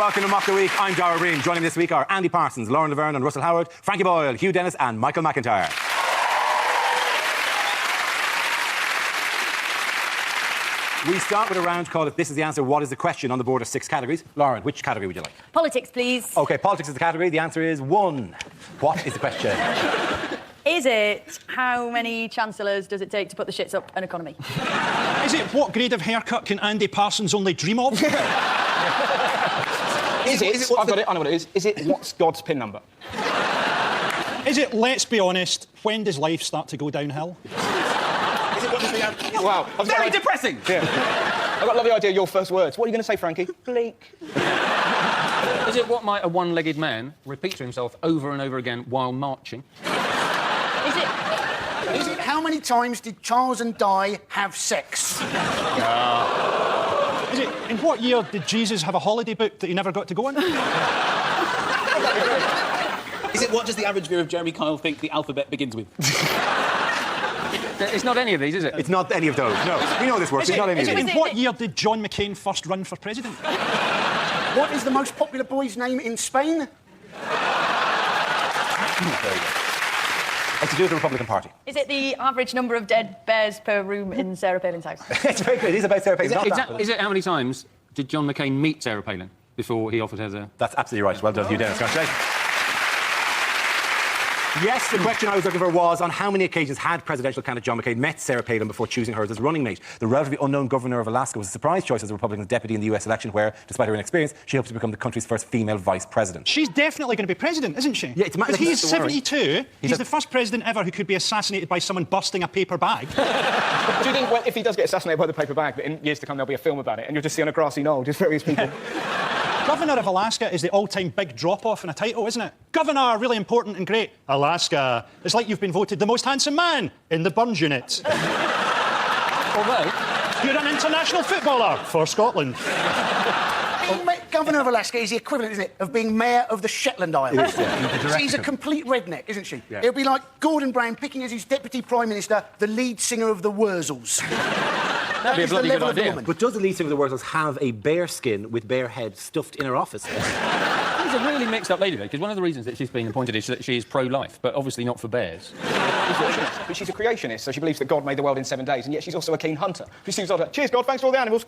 welcome to Mock the Week. I'm Dara Breen. Joining me this week are Andy Parsons, Lauren Laverne and Russell Howard, Frankie Boyle, Hugh Dennis and Michael McIntyre. We start with a round called This Is the Answer, What is the Question, on the board of 6 categories. Lauren, which category would you like? Politics, please. OK, politics is the category. The answer is 1. What is the question? Is it how many chancellors does it take to put the shits up an economy? Is it what grade of haircut can Andy Parsons only dream of? Is it I've got it, I know what it is. Is it what's God's PIN number? Is it, let's be honest, when does life start to go downhill? Is it what does the answer? Wow. Very depressing! Yeah. I've got a lovely idea of your first words. What are you going to say, Frankie? Bleak. Is it what might a one-legged man repeat to himself over and over again while marching? Is it how many times did Charles and Di have sex? Is it, in what year did Jesus have a holiday booked that he never got to go on? Is it what does the average viewer of Jeremy Kyle think the alphabet begins with? It's not any of these, is it? It's not any of those, no. We know this works. It's not any of these. In what year did John McCain first run for president? What is the most popular boy's name in Spain? It's to do with the Republican Party. Is it the average number of dead bears per room in Sarah Palin's house? It's very good. It is about Sarah Palin. Is it how many times did John McCain meet Sarah Palin before he offered her the... That's absolutely right. Well done, Hugh Dennis. Congratulations. Yes, the question I was looking for was on how many occasions had presidential candidate John McCain met Sarah Palin before choosing her as his running mate. The relatively unknown governor of Alaska was a surprise choice as the Republican deputy in the US election where, despite her inexperience, she hopes to become the country's first female vice president. She's definitely going to be president, isn't she? Yeah, it's because he's 72. He's the first president ever who could be assassinated by someone busting a paper bag. Do you think, well, if he does get assassinated by the paper bag, that in years to come there'll be a film about it and you'll just see on a grassy knoll just various people... Governor of Alaska is the all-time big drop-off in a title, isn't it? Governor, really important and great. Alaska. It's like you've been voted the most handsome man in the Burns unit. Although... You're an international footballer for Scotland. Governor of Alaska is the equivalent, isn't it, of being mayor of the Shetland Islands. Yeah. She's a complete redneck, isn't she? Yeah. It'll be like Gordon Brown picking as his deputy prime minister the lead singer of the Wurzels. That is the level of the woman. But does the lead singer of the Wurzels have a bear skin with bear head stuffed in her office? She's a really mixed-up lady, though, because one of the reasons that she's been appointed is that she is pro-life, but obviously not for bears. But she's a creationist, so she believes that God made the world in 7 days, and yet she's also a keen hunter. She seems like, cheers, God, thanks for all the animals.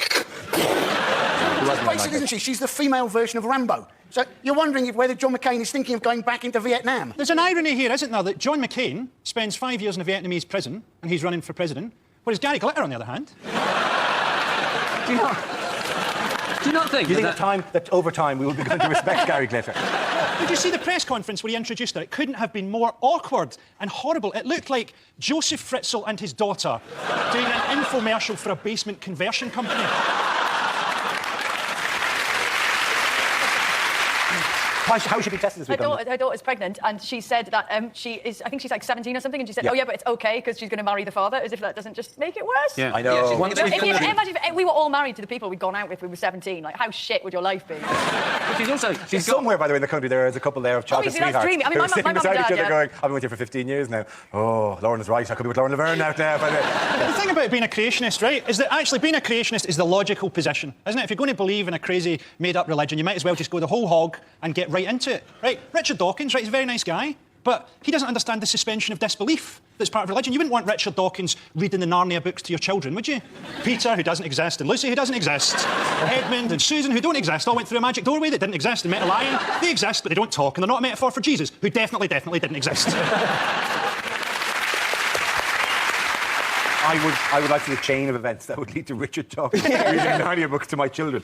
Basically, isn't she? She's the female version of Rambo. So you're wondering whether John McCain is thinking of going back into Vietnam. There's an irony here, isn't there, that John McCain spends 5 years in a Vietnamese prison and he's running for president, whereas Gary Glitter, on the other hand... Do you not think... Do you think that over time we will be going to respect Gary Glitter? Did you see the press conference where he introduced her? It couldn't have been more awkward and horrible. It looked like Joseph Fritzl and his daughter doing an infomercial for a basement conversion company. How should be tested this week? Her daughter's pregnant, and she said that she is... I think she's like 17 or something, and she said, oh, yeah, but it's OK, because she's going to marry the father, as if that doesn't just make it worse. Yeah. I know. Yeah, imagine if we were all married to the people we'd gone out with when we were 17. Like, how shit would your life be? She's also... Somewhere, by the way, in the country, there is a couple there of childhood sweethearts. That's dreamy. I mean, my mum and dad, yeah. going, I've been with you for 15 years now. Oh, Lauren is right. I could be with Lauren Laverne now. The thing about being a creationist, right, is that actually being a creationist is the logical position, isn't it? If you're going to believe in a crazy, made-up religion, you might as well just go the whole hog and get right into it, right? Richard Dawkins, right, he's a very nice guy, but he doesn't understand the suspension of disbelief that's part of religion. You wouldn't want Richard Dawkins reading the Narnia books to your children, would you? Peter, who doesn't exist, and Lucy, who doesn't exist. Edmund and Susan, who don't exist, all went through a magic doorway that didn't exist and met a lion. They exist, but they don't talk, and they're not a metaphor for Jesus, who definitely didn't exist. I would like to see a chain of events that would lead to Richard Dawkins reading Narnia books to my children.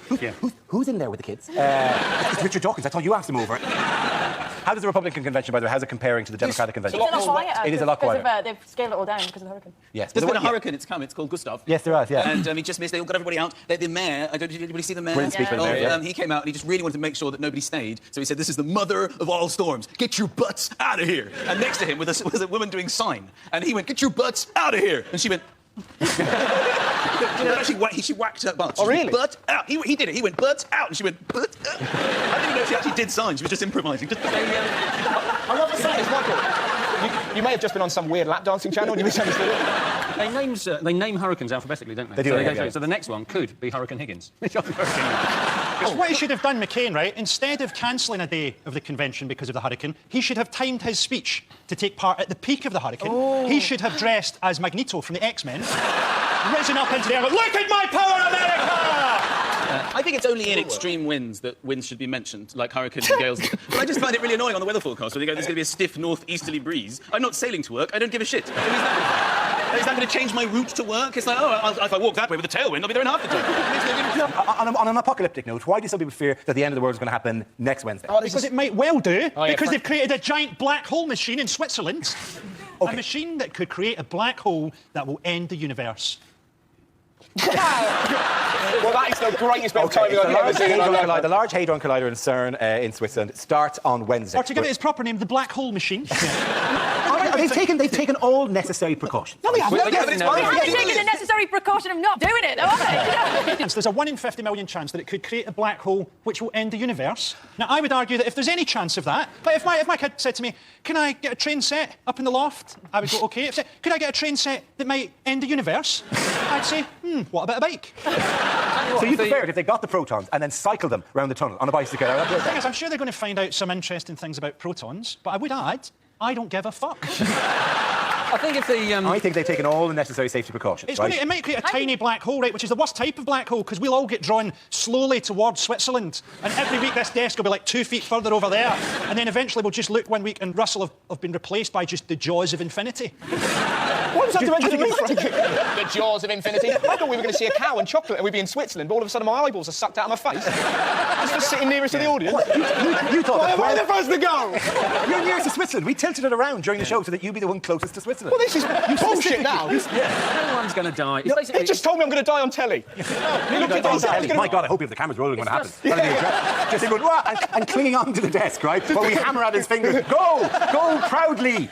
Who's in there with the kids? It's Richard Dawkins. I thought you asked him over. How does the Republican convention, by the way, how's it comparing to the Democratic convention? It's a lot quieter. It is a lot quieter. They've scaled it all down because of the hurricane. Yes. There's been a hurricane, it's come, it's called Gustav. Yes, there has, yeah. And he just missed, they all got everybody out. The mayor, did anybody see the mayor? Brilliant speaker, yeah. He came out and he just really wanted to make sure that nobody stayed. So he said, this is the mother of all storms. Get your butts out of here. And next to him was a woman doing sign. And he went, get your butts out of here. And she went... she whacked her butt. Oh, really? Butt out. He did it. He went, butt out. And she went, butt out. I didn't even know she actually did signs. She was just improvising. I love the sentence, Michael. You may have just been on some weird lap dancing channel and you misunderstood it. They name hurricanes alphabetically, don't they? They do. So the next one could be Hurricane Higgins. Because what he should have done, McCain, right, instead of cancelling a day of the convention because of the hurricane, he should have timed his speech to take part at the peak of the hurricane. He should have dressed as Magneto from the X-Men, risen up into the air, look at my power, America! I think it's only in extreme winds that winds should be mentioned, like hurricanes and gales. But I just find it really annoying on the weather forecast when they go, there's going to be a stiff northeasterly breeze. I'm not sailing to work. I don't give a shit. Is that going to change my route to work? It's like, if I walk that way with a tailwind, I'll be there in half the time. On an apocalyptic note, why do some people fear that the end of the world is going to happen next Wednesday? Because it might well do. Because they've created a giant black hole machine in Switzerland. A machine that could create a black hole that will end the universe. Well, that is the greatest bit of timing I've ever seen in my life. The Large Hadron Collider in CERN in Switzerland starts on Wednesday. Or to give it its proper name, the black hole machine. They've taken all necessary precautions. No, they haven't. They haven't taken the necessary precaution of not doing it, though, have they? There's a 1 in 50 million chance that it could create a black hole which will end the universe. Now, I would argue that if there's any chance of that, like if my kid said to me, can I get a train set up in the loft? I would go, OK. If could I get a train set that might end the universe? I'd say, what about a bike? So you prefer it if they got the protons and then cycled them around the tunnel on a bicycle? The thing is, I'm sure they're going to find out some interesting things about protons, but I would add, I don't give a fuck. I think if the... I think they've taken all the necessary safety precautions. It might create a tiny black hole, right, which is the worst type of black hole, because we'll all get drawn slowly towards Switzerland. And every week this desk will be like 2 feet further over there. And then eventually we'll just look one week and Russell have been replaced by just the jaws of infinity. What does that have to do with me? The jaws of infinity. I thought we were going to see a cow and chocolate and we'd be in Switzerland, but all of a sudden my eyeballs are sucked out of my face. Just sitting nearest to the audience. You thought Why am I the first to go? You're nearest to Switzerland. We tilted it around during the show so that you'd be the one closest to Switzerland. Well, this is bullshit now. No one's going to die. They just told me I'm going to die on telly. My God, I hope you have the cameras rolling when it happens. Just going, "Wah," and clinging on to the desk, right? While we hammer at his fingers. Go proudly.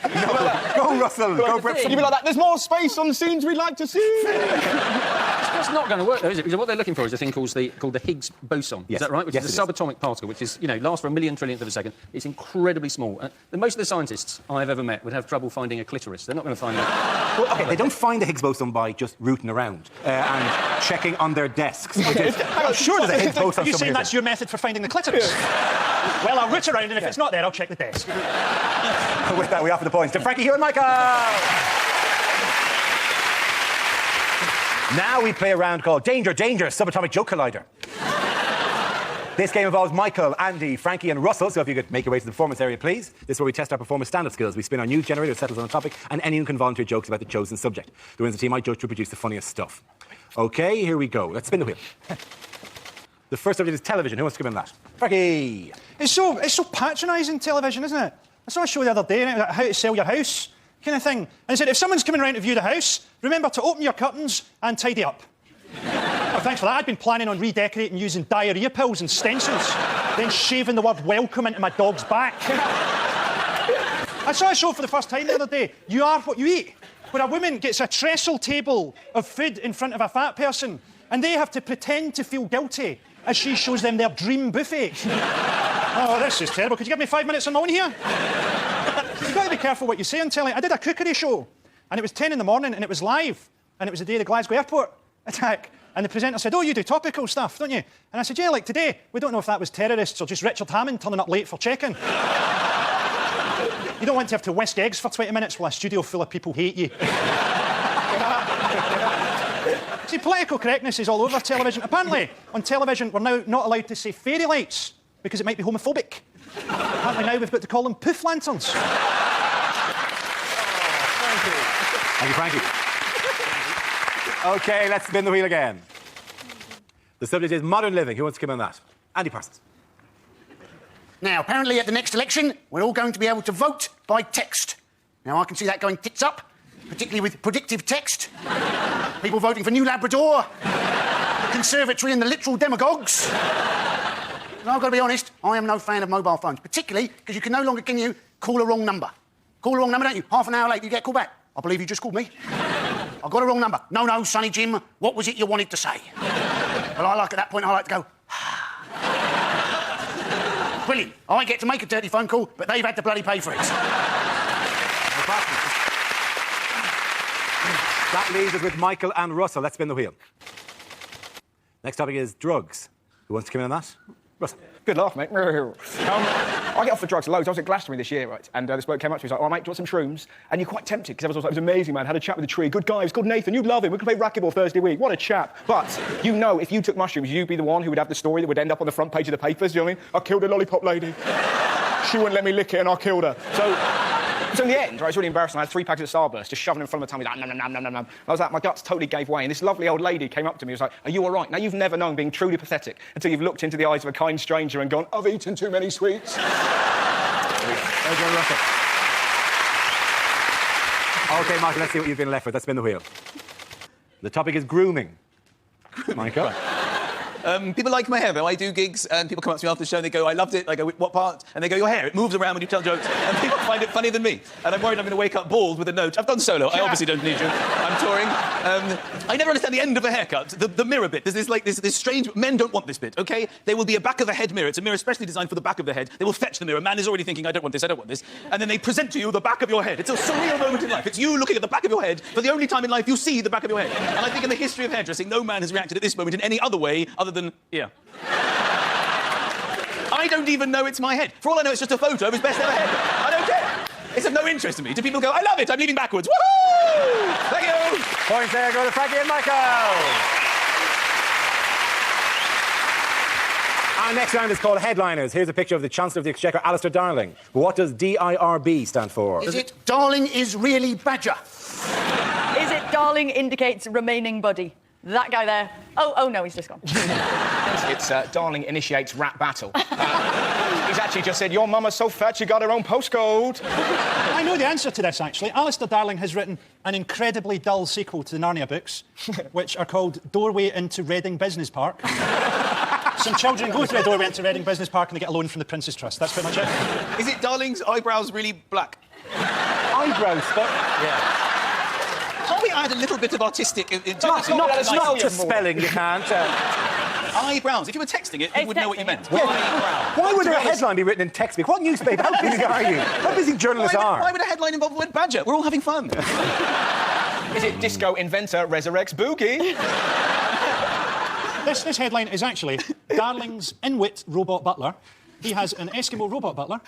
Go, Russell. Go, Brett. You'd be like that. There's more space on the scenes we'd like to see. It's not going to work, though, is it? Because what they're looking for is a thing called the Higgs boson. Yes. Is that right? Which is a subatomic particle, which is, lasts for a million trillionth of a second. It's incredibly small. Most of the scientists I've ever met would have trouble finding a clitoris. They're not going to find that. Well, OK, they don't find the Higgs boson by just rooting around and checking on their desks. I'm sure there's a Higgs boson. Are you saying that's your method for finding the clitoris? Well, I'll root around, and if it's not there, I'll check the desk. With that, we offer the points to Frankie, Hugh and Michael. Now we play a round called Danger, Subatomic Joke Collider. This game involves Michael, Andy, Frankie and Russell, so if you could make your way to the performance area, please. This is where we test our performance stand-up skills. We spin our news generator, it settles on a topic, and anyone can volunteer jokes about the chosen subject. The winner of the team I judge to produce the funniest stuff. OK, here we go. Let's spin the wheel. The first subject is television. Who wants to give him that? Frankie! It's so patronising, television, isn't it? I saw a show the other day, about how to sell your house, kind of thing. And it said, if someone's coming around to view the house, remember to open your curtains and tidy up. Well, thanks for that. I'd been planning on redecorating using diarrhoea pills and stencils, then shaving the word welcome into my dog's back. I saw a show for the first time the other day, You Are What You Eat, where a woman gets a trestle table of food in front of a fat person, and they have to pretend to feel guilty as she shows them their dream buffet. Oh, this is terrible. Could you give me 5 minutes on my own here? You've got to be careful what you say on telly. I did a cookery show, and it was 10 in the morning, and it was live, and it was the day of the Glasgow airport attack. And the presenter said, oh, you do topical stuff, don't you? And I said, yeah, like today. We don't know if that was terrorists or just Richard Hammond turning up late for checking. You don't want to have to whisk eggs for 20 minutes while a studio full of people hate you. See, political correctness is all over television. Apparently, on television, we're now not allowed to say fairy lights because it might be homophobic. Apparently now we've got to call them poof lanterns. Thank you, Frankie. OK, let's spin the wheel again. The subject is modern living. Who wants to come on that? Andy Parsons. Now, apparently at the next election, we're all going to be able to vote by text. Now, I can see that going tits up, particularly with predictive text. People voting for New Labrador, the Conservatory and the literal demagogues. And I've got to be honest, I am no fan of mobile phones, particularly because you can no longer, can you, call a wrong number. Call a wrong number, don't you? Half an hour late, you get a call back. I believe you just called me. I've got a wrong number. No, Sonny Jim, what was it you wanted to say? Well, at that point, I like to go, brilliant. I get to make a dirty phone call, but they've had to bloody pay for it. That leaves us with Michael and Russell. Let's spin the wheel. Next topic is drugs. Who wants to come in on that? Russell. Good laugh, mate. I get off the drugs loads. I was at Glastonbury this year, right? And this bloke came up to me, he's like, oh, mate, do you want some shrooms? And you're quite tempted, because everyone was like, it was amazing, man. Had a chat with the tree. Good guy. He's called Nathan. You'd love him. We could play racquetball Thursday week. What a chap. But you know, if you took mushrooms, you'd be the one who would have the story that would end up on the front page of the papers. Do you know what I mean? I killed a lollipop lady. She wouldn't let me lick it and I killed her. So in the end, right, it was really embarrassing. I had 3 packs of Starburst just shoving in front of my tummy, like, nom, nom, nom, nom, nom. I was like, my guts totally gave way. And this lovely old lady came up to me and was like, are you all right? Now, you've never known being truly pathetic until you've looked into the eyes of a kind stranger and gone, I've eaten too many sweets. OK, Michael, let's see what you've been left with. Let's spin the wheel. The topic is grooming. Michael? People like my hair, though. I do gigs, and people come up to me after the show and they go, I loved it. I go, what part? And they go, your hair. It moves around when you tell jokes. And people find it funnier than me. And I'm worried I'm going to wake up bald with a note. I've done solo. I obviously don't need you. I'm touring. I never understand the end of a haircut. The mirror bit. There's this strange... Men don't want this bit, OK? There will be a back of the head mirror. It's a mirror specially designed for the back of the head. They will fetch the mirror. Man is already thinking, I don't want this, I don't want this. And then they present to you the back of your head. It's a surreal moment in life. It's you looking at the back of your head for the only time in life you see the back of your head. And I think in the history of hairdressing, no man has reacted at this moment in any other way other than... Yeah. I don't even know it's my head. For all I know, it's just a photo of his best ever head. I don't care. It's of no interest to me. Do people go, I love it, I'm leaning backwards. Woohoo! Thank you! Points there go to Frankie and Michael. Our next round is called Headliners. Here's a picture of the Chancellor of the Exchequer, Alistair Darling. What does DIRB stand for? Is it Darling is really Badger? Is it Darling indicates remaining body? That guy there. Oh no, he's just gone. It's Darling initiates rap battle. He's actually just said, your mama's so fat she got her own postcode. I know the answer to this, actually. Alistair Darling has written an incredibly dull sequel to the Narnia books, which are called Doorway into Reading Business Park. Some children go through a doorway into Reading Business Park and they get a loan from the Prince's Trust. That's pretty much it. Is it Darling's eyebrows really black? Eyebrows, but... Yeah. Can't we add a little bit of artistic... It's not just spelling, you can't. Eyebrows. If you were texting it, you would know what you meant. Why would a headline be written in text? What newspaper? How busy are you? How busy journalists are? Why would a headline involve the word badger? We're all having fun. Is it disco inventor resurrects Boogie? This headline is actually Darling's Inuit robot butler. He has an Eskimo robot butler.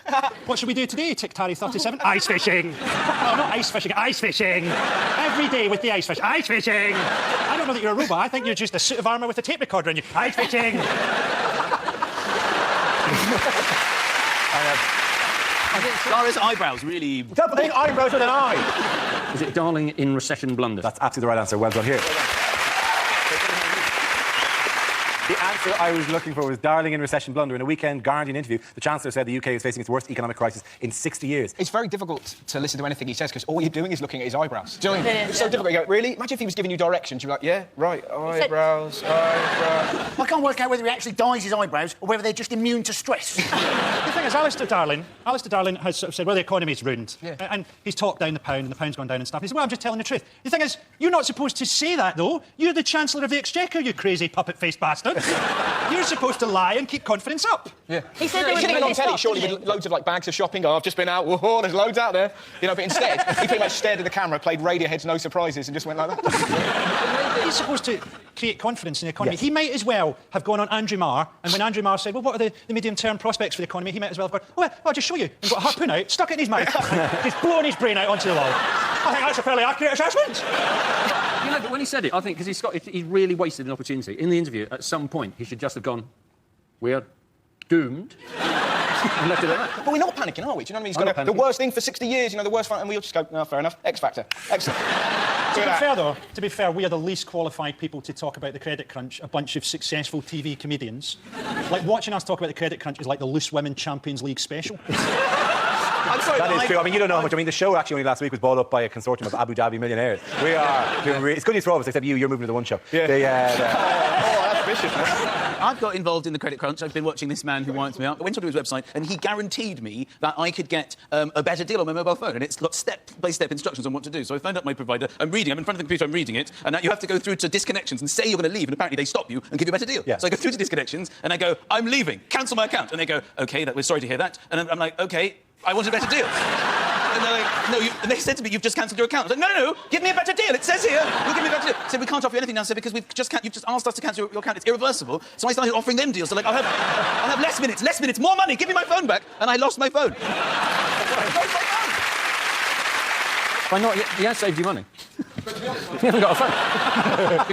What should we do today, Tick-Tarry37? Ice fishing. No, not ice fishing, ice fishing. Every day with the ice fish. Ice fishing. I don't know that you're a robot. I think you're just a suit of armour with a tape recorder on you. Ice fishing. Lara's eyebrows really... Stop putting eyebrows with an eye. Is it Darling in recession blunder? That's absolutely the right answer. Well done here. The answer I was looking for was Darling in recession blunder. In a weekend Guardian interview, the Chancellor said the UK is facing its worst economic crisis in 60 years. It's very difficult to listen to anything he says because all you're doing is looking at his eyebrows. Do you know what I mean? It is, It's so difficult. You go, really? Imagine if he was giving you directions. You'd be like, yeah, right, eyebrows, eyebrows. I can't work out whether he actually dyes his eyebrows or whether they're just immune to stress. The thing is, Alistair Darling has sort of said, well, the economy's ruined. Yeah. And he's talked down the pound and the pound's gone down and stuff. He said, well, I'm just telling the truth. The thing is, you're not supposed to say that, though. You're the Chancellor of the Exchequer, you crazy puppet-faced bastard. You're supposed to lie and keep confidence up. Yeah. He said he should have been on telly, surely, with loads of like bags of shopping. Oh, I've just been out. Whoa, there's loads out there. You know, but instead, he pretty much stared at the camera, played Radiohead's No Surprises, and just went like that. He's supposed to create confidence in the economy. Yes. He might as well have gone on Andrew Marr, and when Andrew Marr said, well, what are the medium-term prospects for the economy, he might as well have gone, oh, well, I'll just show you. And got a harpoon out, stuck it in his mouth, and just blown his brain out onto the wall. I think that's a fairly accurate assessment. You know, but when he said it, I think, because he's really wasted an opportunity. In the interview, at some point, he should just have gone, we're doomed. And left it at that. But we're not panicking, are we? Do you know what I mean? He's got the worst thing for 60 years, you know, the worst fun, and we'll just go, no, fair enough. X Factor. Excellent. To be fair, we are the least qualified people to talk about the credit crunch, a bunch of successful TV comedians. Like, watching us talk about the credit crunch is like the Loose Women Champions League special. I'm sorry, That is true. I mean, you don't know how much. I mean, the show actually only last week was bought up by a consortium of Abu Dhabi millionaires. We are doing it's good news for all of us, except you're moving to the One Show. Yeah. That's vicious, man. I've got involved in the credit crunch. I've been watching this man who winds me up. I went onto his website and he guaranteed me that I could get a better deal on my mobile phone, and it's got step-by-step instructions on what to do. So I phoned up my provider. I'm in front of the computer, I'm reading it, and you have to go through to disconnections and say you're going to leave, and apparently they stop you and give you a better deal. Yeah. So I go through to disconnections and I go, I'm leaving, cancel my account. And they go, OK, we're sorry to hear that. And I'm like, OK, I want a better deal. And they're like, no, and they said to me, you've just cancelled your account. I was like, no, give me a better deal. It says here, you'll give me a better deal. I said, we can't offer you anything now, sir, because you've just asked us to cancel your account. It's irreversible. So I started offering them deals. So like, I'll have less minutes, more money. Give me my phone back. And I lost my phone. Why not? He has saved you money. You haven't got a phone.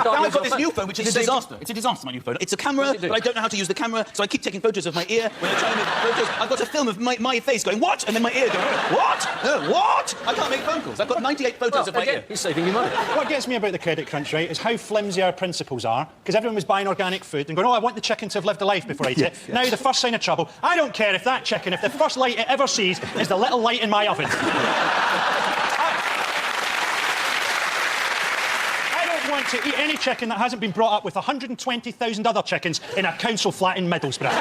Now I've got this new phone, which is a disaster. It's a disaster, my new phone. It's a camera, but I don't know how to use the camera, so I keep taking photos of my ear when I'm trying to make photos. I've got a film of my face going, what? And then my ear going, what? What? I can't make phone calls. I've got 98 photos of my ear. He's saving you money. What gets me about the credit crunch, right, is how flimsy our principles are, because everyone was buying organic food and going, oh, I want the chicken to have lived a life before I eat it. Now, the first sign of trouble, I don't care if that chicken, if the first light it ever sees is the little light in my oven. Want to eat any chicken that hasn't been brought up with 120,000 other chickens in a council flat in Middlesbrough.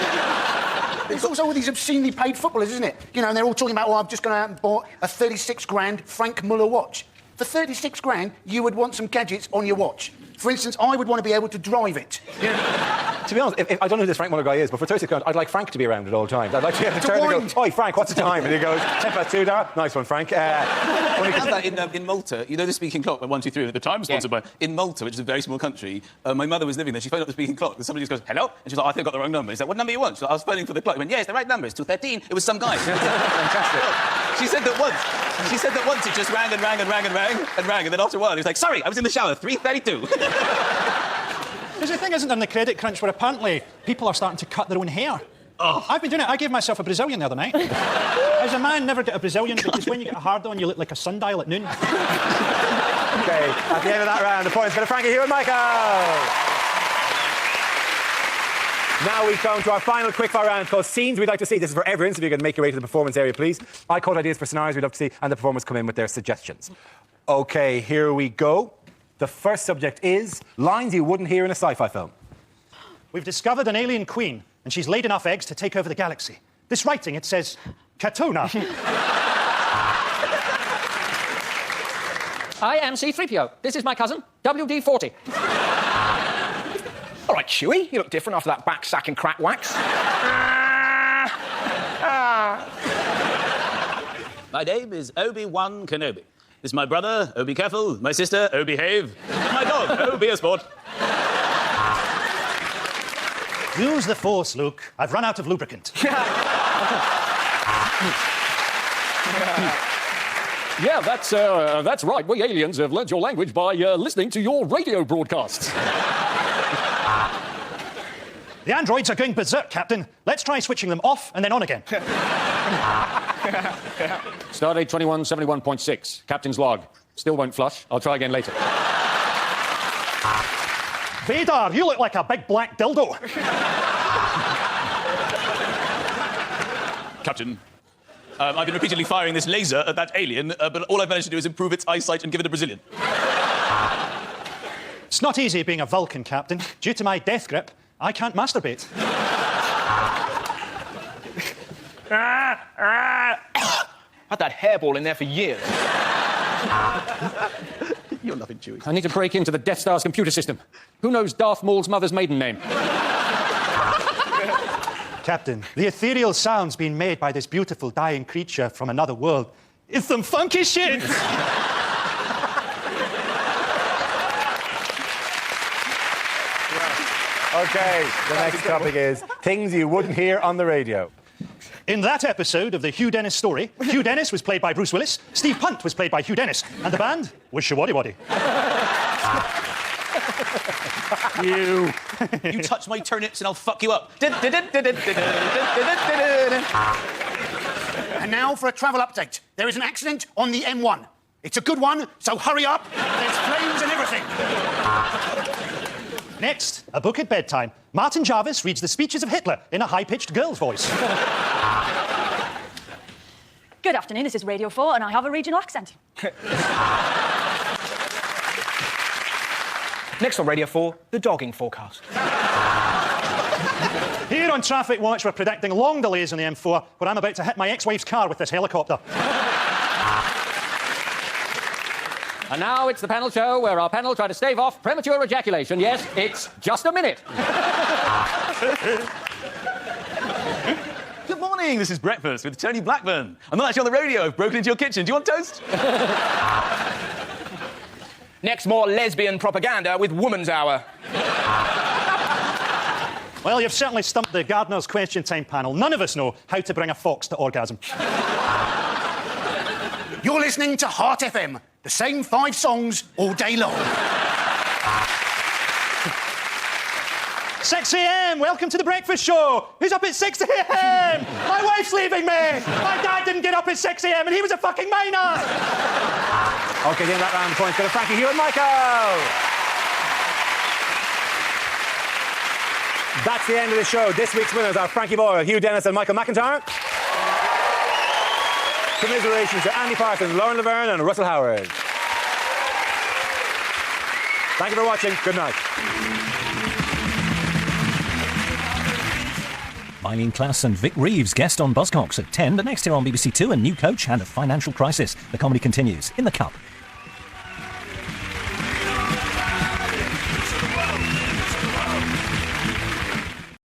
It's also all these obscenely paid footballers, isn't it? You know, and they're all talking about, oh, I've just gone out and bought a 36 grand Frank Muller watch. For 36 grand, you would want some gadgets on your watch. For instance, I would want to be able to drive it. To be honest, if I don't know who this Frank Muller guy is, but for 36 grand, I'd like Frank to be around at all times. I'd like to be able to turn and go, oi, Frank, what's the time? And he goes, 2:10, Dara. Nice one, Frank. We had that in Malta. You know the speaking clock, 1, 2, 3, at the time sponsored by... In Malta, which is a very small country, my mother was living there. She phoned up the speaking clock, and somebody just goes, hello? And she's like, I think I got the wrong number. He's like, what number you want? She's like, I was phoning for the clock. He went, yeah, it's the right number. It's 2:13. It was some guy. Fantastic. She said that once it just rang and rang and rang and rang and rang, and then after a while he was like, sorry, I was in the shower, 3:32. Because the thing isn't in the credit crunch where apparently people are starting to cut their own hair. Oh. I've been doing it. I gave myself a Brazilian the other night. As a man, never get a Brazilian because when you get a hard-on, you look like a sundial at noon. OK, at the end of that round, the points go to Frankie, Hugh and Michael. Now we come to our final quickfire round called Scenes We'd Like to See. This is for everyone, so if you can make your way to the performance area, please. I quote ideas for scenarios we'd love to see, and the performers come in with their suggestions. OK, here we go. The first subject is lines you wouldn't hear in a sci-fi film. We've discovered an alien queen, and she's laid enough eggs to take over the galaxy. This writing, it says, Katuna. I am C-3PO. This is my cousin, WD-40. All right, Chewie, you look different after that back sack and crack wax. My name is Obi-Wan Kenobi. This is my brother, Oh, be careful. My sister, Oh, behave. And my dog, Oh, be a sport. Use the Force, Luke. I've run out of lubricant. Yeah, that's right. We aliens have learnt your language by listening to your radio broadcasts. The androids are going berserk, Captain. Let's try switching them off and then on again. Stardate 2171.6. Captain's log. Still won't flush. I'll try again later. Vader, you look like a big black dildo. Captain, I've been repeatedly firing this laser at that alien, but all I've managed to do is improve its eyesight and give it a Brazilian. It's not easy being a Vulcan, Captain. Due to my death grip, I can't masturbate. Had that hairball in there for years. You're loving Chewie. I need to break into the Death Star's computer system. Who knows Darth Maul's mother's maiden name? Captain, the ethereal sounds being made by this beautiful dying creature from another world is some funky shit. OK, the next topic is things you wouldn't hear on the radio. In that episode of the Hugh Dennis story, Hugh Dennis was played by Bruce Willis, Steve Punt was played by Hugh Dennis, and the band was Shawaddy Waddy. You touch my turnips and I'll fuck you up. And now for a travel update. There is an accident on the M1. It's a good one, so hurry up. There's flames and everything. Next, a book at bedtime. Martin Jarvis reads the speeches of Hitler in a high-pitched girl's voice. Good afternoon, this is Radio 4, and I have a regional accent. Next on Radio 4, the dogging forecast. Here on Traffic Watch, we're predicting long delays on the M4, where I'm about to hit my ex-wife's car with this helicopter. And now it's the panel show where our panel try to stave off premature ejaculation. Yes, it's just a minute. Good morning. morning. This is Breakfast with Tony Blackburn. I'm not actually on the radio. I've broken into your kitchen. Do you want toast? Next, more lesbian propaganda with Woman's Hour. Well, you've certainly stumped the Gardener's Question Time panel. None of us know how to bring a fox to orgasm. You're listening to Heart FM, the same 5 songs all day long. 6 a.m, welcome to the breakfast show. Who's up at 6 a.m? My wife's leaving me. My dad didn't get up at 6 a.m. and he was a fucking minor. OK, the end of that round of points go to Frankie, Hugh and Michael. That's the end of the show. This week's winners are Frankie Boyle, Hugh Dennis and Michael McIntyre. Commiserations to Andy Parsons, Lauren Laverne and Russell Howard. Thank you for watching. Good night. Eileen Klass and Vic Reeves guest on Buzzcocks at 10, but next here on BBC Two, a new coach and a financial crisis. The comedy continues in the Cup.